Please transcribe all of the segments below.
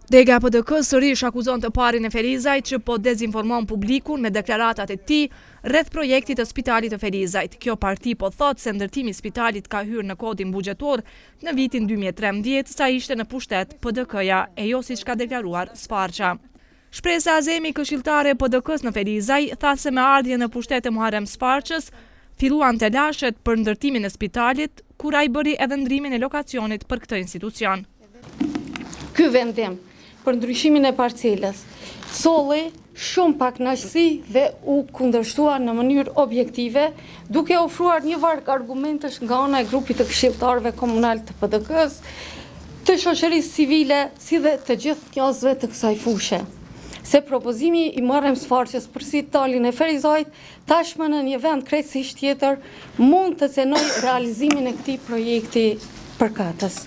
Dega PDK sërish akuzon të parin e Ferizajt që po dezinformon publikun me deklaratat e tij rreth projektit të spitalit të Ferizajt. Kjo parti po thot se ndërtimi i spitalit ka hyrë në kodin buxhetor në vitin 2013 sa ishte në pushtet PDK-ja e jo siç ka deklaruar Sfarqa. Shpresa Azemi, këshilltare e PDK-s në Ferizaj, tha se me ardhje në pushtet e Muharrem Sfarqës filluan telashet për ndërtimin e spitalit, kur ai bëri edhe ndrimin e lokacionit për këtë institucion. Ky vendim për ndryshimin e parcelës solli shumë pakënaqësi dhe u kundërshtua në mënyrë objektive, duke ofruar një varg argumentesh nga ana e grupit të këshilltarëve komunal të PDK-s, të shoqërisë civile, si dhe të gjithë njerëzve të kësaj fushë, se propozimi i Muharrem Sfarqës për spitalin e Ferizajt tashmë në një vend krejtësisht tjetër mund të cenojë realizimin e këtij projekti përkatës.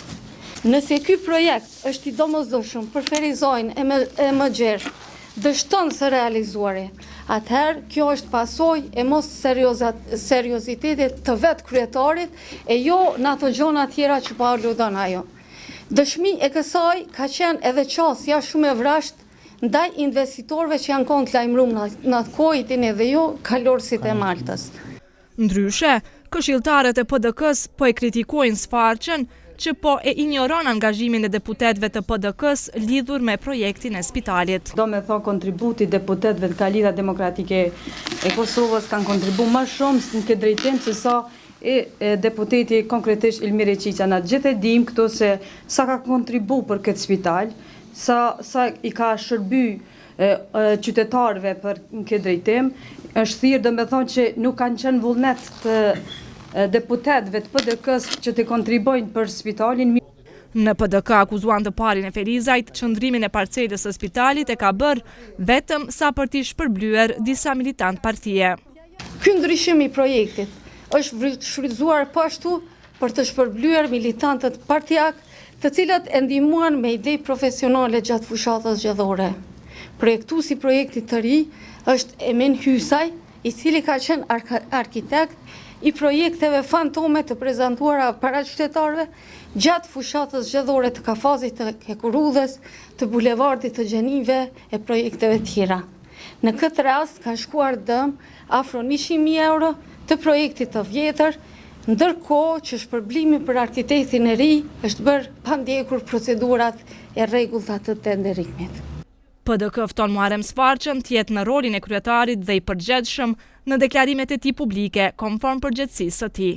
Nëse ky projekt është i domosdoshëm për Ferizajin e Mëxher, dështon së realizuari, atëherë kjo është pasojë e mos seriozitetit të vetë kryetarit e jo në ato gjona tjera që po aludon ajo. Dëshmi e kësaj ka qenë edhe qasja shumë e vrasht ndaj investitorëve që janë konë të lajmëruar në atë kohë edhe jo kalorësit e Maltës. Ndryshe, këshilltarët e PDK-s po e kritikojnë Sfarqën që po e ignoron angazhimin e deputetëve të PDK-s lidhur me projektin e spitalit. Do me thonë kontributi deputetëve të Koalita Demokratike e Kosovës kanë kontribu më shumë në këtë drejtim se sa e deputeti konkretisht Ilmiri Qiqa. Na gjithë e dim këto se sa ka kontribu për këtë spital, sa i ka shërby qytetarëve për në këtë drejtim, është thirrë do me thonë që nuk kanë qenë vullnet të deputetëve të PDK-s që të kontribojnë për spitalin. Në PDK akuzuan të parin e Ferizajt qëndrimin e parcelës së spitalit e ka bërë vetëm sa për t'i shpërblyer disa militant partie. Ky ndryshim i projektit është shfrytzuar po ashtu për të shpërblyer militantët partijak, të cilët e ndihmuan me ide profesionale gjatë fushatës zgjedhore. Projektuesi i projektit të ri është Emin Hysaj, i cili ka qenë arkitekt i projekteve fantome të prezantuara para qytetarëve gjatë fushatës zgjedhore të Kafazit, të Kekurudhës, të bulevardit të Gjenive e projekteve tjera. Në këtë rast kanë shkuar dëm afro 100.000 euro të projektit të vjetër, ndërkohë që shpërblimi për arkitektin e ri është bërë pa ndjekur procedurat e rregullta të tenderimit. PDK fton Muharrem Sfarqën të jetë në rolin e kryetarit dhe i përgjegjshëm në deklarimet e tij publike, konform përgjegjësisë së tij.